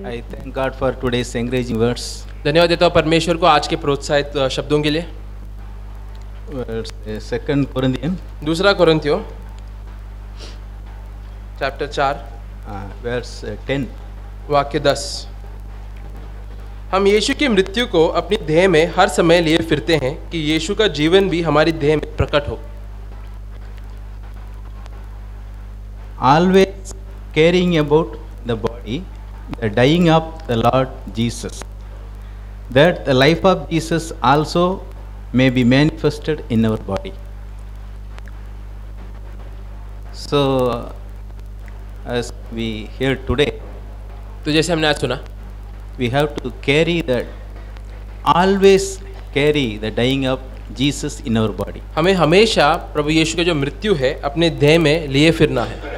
I thank God for today's encouraging words. धन्यवाद देता हूँ परमेश्वर को आज के प्रोत्साहित शब्दों के लिए। Second Corinthians, दूसरा कोरिन्थियों चैप्टर 4 verse 10. वाक्य 10। हम यीशु की मृत्यु को अपनी देह में हर समय लिए फिरते हैं कि यीशु का जीवन भी हमारी देह में प्रकट हो। Always caring about the body, the dying of the Lord Jesus, that the life of Jesus also may be manifested in our body. So, as we hear today, तो जैसे हमने आज सुना, we have to carry that, always carry the dying of Jesus in our body. हमें हमेशा प्रभु यीशु का जो मृत्यु है अपने देह में लिए फिरना है।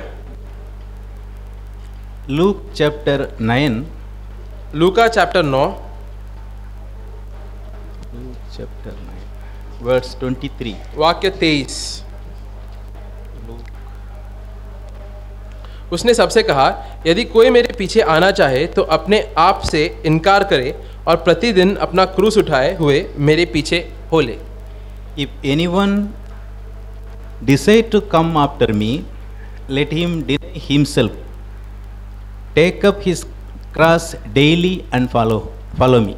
Luke chapter 9, लूका चैप्टर 9 Luke chapter 9, verse 23. वाक्य 23। उसने सबसे कहा, यदि कोई मेरे पीछे आना चाहे तो अपने आप से इनकार करे और प्रतिदिन अपना क्रूस उठाए हुए मेरे पीछे हो ले। If anyone decide to come after me, let him deny himself, take up his cross daily and follow me.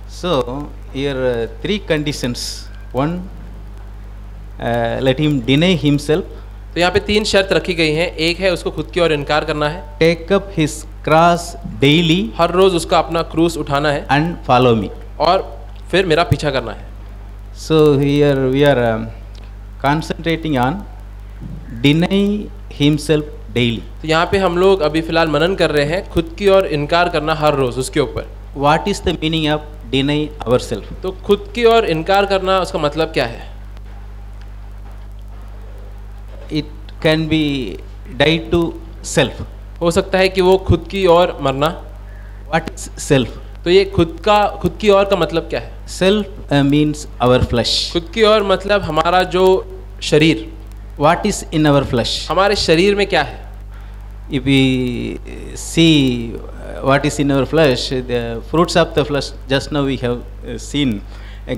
So here three conditions. One, let him deny himself. तो यहाँ पे 3 शर्त रखी गई हैं। एक है उसको खुद की ओर इनकार करना है, Take up his cross daily हर रोज उसका अपना क्रूस उठाना है and follow me. और फिर मेरा पीछा करना है। So here we are concentrating on deny himself daily. तो यहाँ पे हम लोग अभी फिलहाल मनन कर रहे हैं खुद की ओर इनकार करना हर रोज उसके ऊपर। What is the meaning of deny ourselves? तो खुद की ओर इनकार करना उसका मतलब क्या है? It can be die to self. हो सकता है कि वो खुद की ओर मरना। What is self? तो ये खुद की ओर का मतलब क्या है? Self means our flesh. खुद की ओर मतलब हमारा जो शरीर। What is in our flesh? हमारे शरीर में क्या है? If we see what is in our flesh, the fruits of the flesh, just now we have seen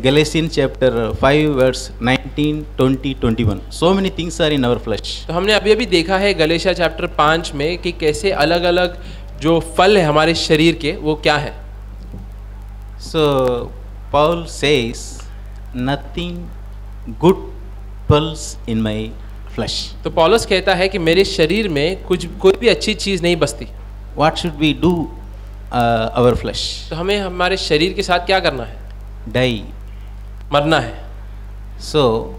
Galatians chapter 5 verse 19, 20, 21. So many things are in our flesh. तो हमने अभी अभी देखा है गलेशिया चैप्टर 5 में कि कैसे अलग अलग जो फल है हमारे शरीर के वो क्या है। So Paul says nothing good dwells in my flesh. तो पौलुस कहता है कि मेरे शरीर में कोई भी अच्छी चीज़ नहीं बसती। What should we do our flesh? तो हमें हमारे शरीर के साथ क्या करना है? Die. मरना है। So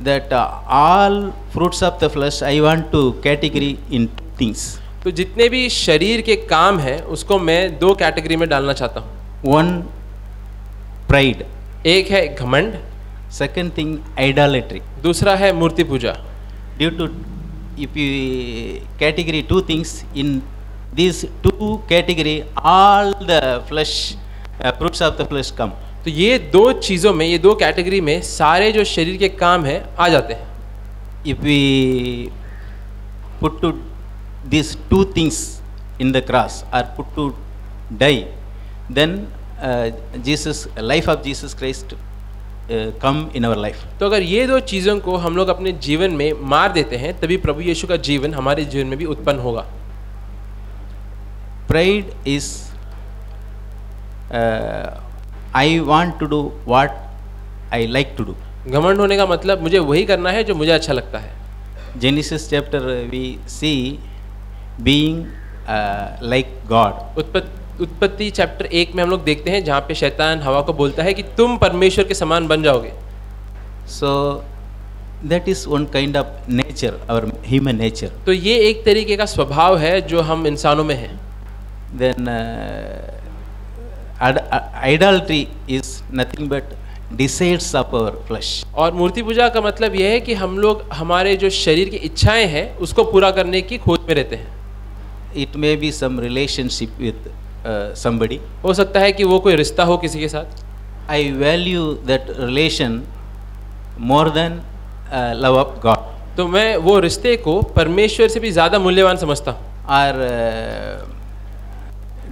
that all fruits of the flesh I want to category in two things. तो जितने भी शरीर के काम हैं उसको मैं 2 कैटेगरी में डालना चाहता हूँ। One, pride. एक है घमंड, Second thing, idolatry. दूसरा है मूर्ति पूजा। Due to, if you category two things, in these two category all the flesh, fruits of the flesh come. तो ये 2 चीज़ों में, ये 2 कैटेगरी में सारे जो शरीर के काम हैं आ जाते हैं। If we put to these two things in the cross or put to die, then life of Jesus Christ come in our life. तो अगर ये 2 चीज़ों को हम लोग अपने जीवन में मार देते हैं तभी प्रभु यीशु का जीवन हमारे जीवन में भी उत्पन्न होगा। Pride is I want to do what I like to do. घमंड होने का मतलब मुझे वही करना है जो मुझे अच्छा लगता है। Genesis chapter we see being like God. उत्पत्ति चैप्टर 1 में हम लोग देखते हैं जहाँ पे शैतान हवा को बोलता है कि तुम परमेश्वर के समान बन जाओगे। So that is one kind of nature, our human nature. तो ये एक तरीके का स्वभाव है जो हम इंसानों में है। Then idolatry is nothing but desires of our flesh. और मूर्ति पूजा का मतलब यह है कि हम लोग हमारे जो शरीर की इच्छाएं हैं उसको पूरा करने की खोज में रहते हैं। It may be some relationship with somebody. हो सकता है कि वो कोई रिश्ता हो किसी के साथ। I value that relation more than love of God. तो मैं वो रिश्ते को परमेश्वर से भी ज़्यादा मूल्यवान समझता हूँ। Or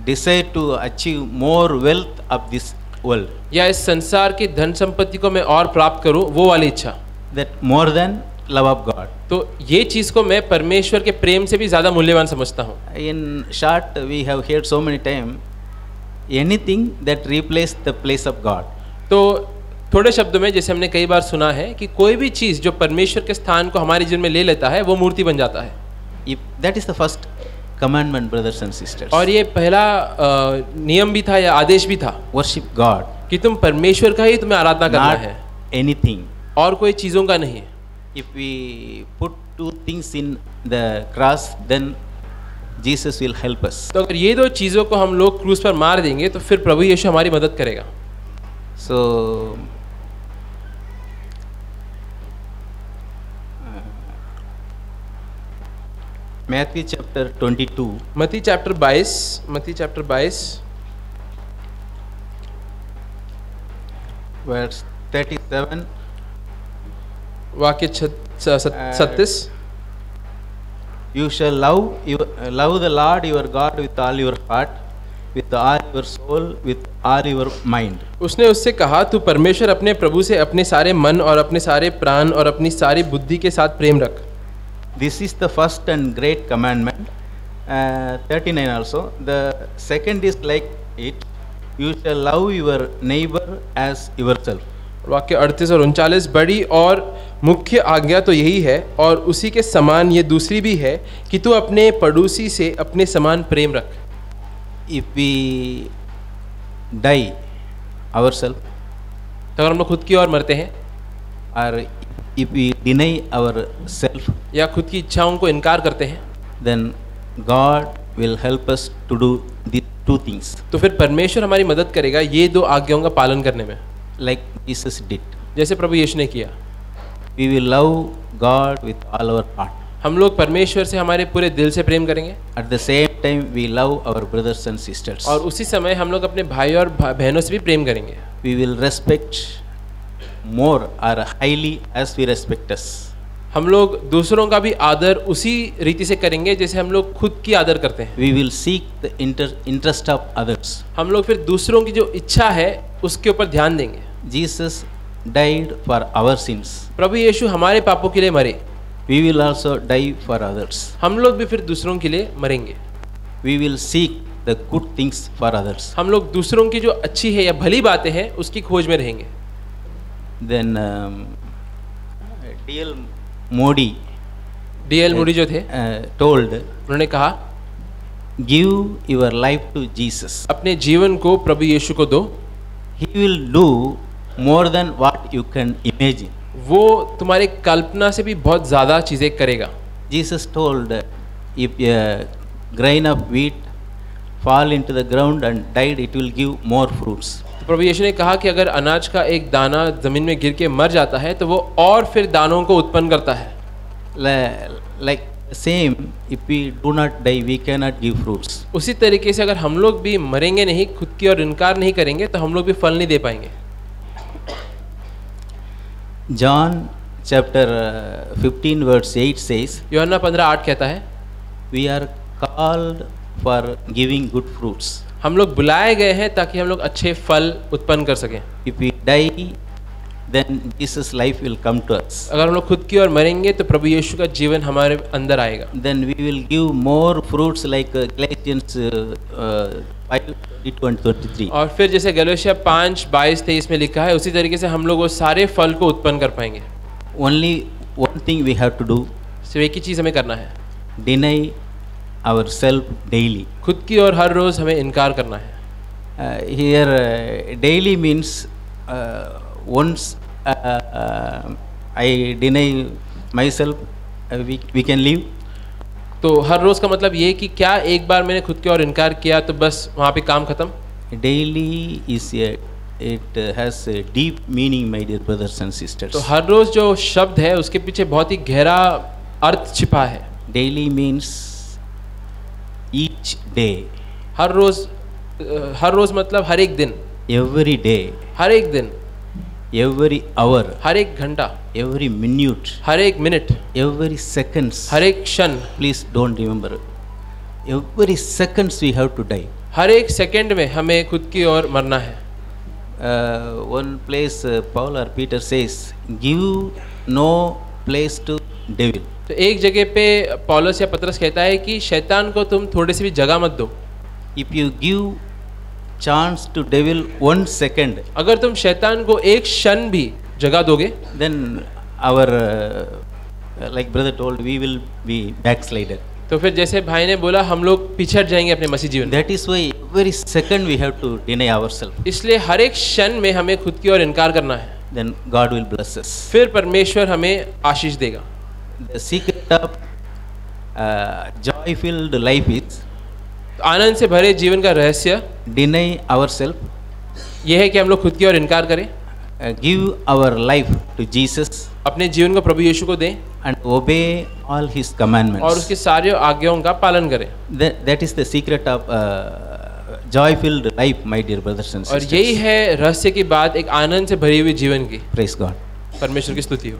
desire to achieve more wealth of this world, या इस संसार की धन संपत्ति को मैं और प्राप्त करूं, वो वाली इच्छा, that more than love of God. तो ये चीज को मैं परमेश्वर के प्रेम से भी ज्यादा मूल्यवान समझता हूँ. In short, we have heard so many times, anything that replaces the place of God. तो थोड़े शब्दों में जैसे हमने कई बार सुना है कि कोई भी चीज जो परमेश्वर के स्थान को हमारे जीवन में ले लेता है वो मूर्ति बन जाता है. If that is the first commandment, brothers and sisters. और ये पहला नियम भी था या आदेश भी था Worship God, कि तुम परमेश्वर का ही तुम्हें आराधना करना not है anything. और कोई चीजों का नहीं. If we put two things in the cross, then Jesus will help us. तो अगर ये दो चीजों को हम लोग क्रूस पर मार देंगे तो फिर प्रभु यीशु हमारी मदद करेगा. So, Matthew chapter 22, मत्ती चैप्टर 22 verse 37. वाक्य 36. You shall love the Lord your God with all your heart, with all your soul, with all your mind. उसने उससे कहा, तू परमेश्वर अपने प्रभु से अपने सारे मन और अपने सारे प्राण और अपनी सारी बुद्धि के साथ प्रेम रख. This is the first and great commandment. 39 also. The second is like it. You shall love your neighbor as yourself. वाक्य 38 और 39. बड़ी और मुख्य आज्ञा तो यही है और उसी के समान ये दूसरी भी है कि तू अपने पड़ोसी से अपने समान प्रेम रख. If we die ourselves, तो अगर हम लोग खुद की ओर मरते हैं or if we deny ourselves, या खुद की इच्छाओं को इनकार करते हैं, then God will help us to do these two things, तो फिर परमेश्वर हमारी मदद करेगा ये दो आज्ञाओं का पालन करने में, like Jesus did. जैसे प्रभु यीशु ने किया. We will love God with all our heart. हम लोग परमेश्वर से हमारे पूरे दिल से प्रेम करेंगे. At the same time, we love our brothers and sisters. और उसी समय हम लोग अपने भाई और बहनों से भी प्रेम करेंगे. We will respect more or highly as we respect us. हम लोग दूसरों का भी आदर उसी रीति से करेंगे जैसे हम लोग खुद की आदर करते हैं. We will seek the interest of others. हम लोग फिर दूसरों की जो इच्छा है उसके ऊपर ध्यान देंगे. Jesus died for our sins. प्रभु यीशु हमारे पापों के लिए मरे. We will also die for others. हम लोग भी फिर दूसरों के लिए मरेंगे. We will seek the good things for others. हम लोग दूसरों की जो अच्छी है या भली बातें हैं उसकी खोज में रहेंगे. Then D.L. Modi जो थे told, उन्होंने कहा, give your life to Jesus. अपने जीवन को प्रभु यीशु को दो. He will do more than what you can imagine. वो तुम्हारी कल्पना से भी बहुत ज़्यादा चीज़ें करेगा. Jesus told, if a grain of wheat fall into the ground and died, it will give more fruits. तो प्रभु यीशु ने कहा कि अगर अनाज का एक दाना ज़मीन में गिर के मर जाता है तो वो और फिर दानों को उत्पन्न करता है. Like same, if we do not die, we cannot give fruits. उसी तरीके से अगर हम लोग भी मरेंगे नहीं, खुद की और इनकार नहीं करेंगे तो हम लोग भी फल नहीं दे पाएंगे. John chapter 15 verse 8 says, यूहन्ना 15:8 कहता है, we are called for giving good fruits. हम लोग बुलाए गए हैं ताकि हम लोग अच्छे फल उत्पन्न कर सकें. If we die, then Jesus' life will come to us. अगर हम लोग खुद की ओर मरेंगे तो प्रभु यीशु का जीवन हमारे अंदर आएगा. Then we will give more fruits like Galatians 5:22-23. और फिर जैसे गलातिया 5:22-23 में लिखा है उसी तरीके से हम लोग वो सारे फल को उत्पन्न कर पाएंगे. Only one thing we have to do, सिर्फ एक ही चीज़ हमें करना है, deny ourselves daily. खुद की और हर रोज़ हमें इनकार करना है. Here daily means once I deny myself, we can leave. तो हर रोज़ का मतलब ये कि क्या एक बार मैंने खुद की और इनकार किया तो बस वहाँ पे काम खत्म. Daily is it has a deep meaning, my dear brothers and sisters. तो हर रोज़ जो शब्द है उसके पीछे बहुत ही गहरा अर्थ छिपा है. Daily means each day. हर रोज़ मतलब हर एक दिन. Every day. हर एक दिन. Every hour. हर एक घंटा. Every minute. हर एक मिनट. Every seconds. हर एक क्षण. Please don't remember. Every seconds we have to die. हर एक सेकंड में हमें खुद की ओर मरना है। One place Paul or Peter says, give no place to devil. तो एक जगह पे पौलुस या पतरस कहता है कि शैतान को तुम थोड़ी सी भी जगह मत दो। If you give chance to devil 1 second, अगर तुम शैतान को एक क्षण भी जगह दोगे, then our like brother told, we will be backslider. तो फिर जैसे भाई ने बोला हम लोग पीछे हट जाएंगे अपने मसीह जीवन में। That is why every second we have to deny ourselves. इसलिए हर एक क्षण में हमें खुद की ओर इनकार करना है, Then God will bless us. फिर परमेश्वर हमें आशीष देगा। The secret of joy-filled life is तो आनंद से भरे जीवन का रहस्य deny ourselves, यह है कि हम लोग खुद की ओर इनकार करें, give our life to Jesus, अपने जीवन को प्रभु यीशु को दें and obey all His commandments. और उसके सारे आज्ञाओं का पालन करें। That is the secret of joy-filled life, my dear brothers and और sisters. यही है रहस्य की बात एक आनंद से भरी हुई जीवन की। Praise God. परमेश्वर की स्तुति हो।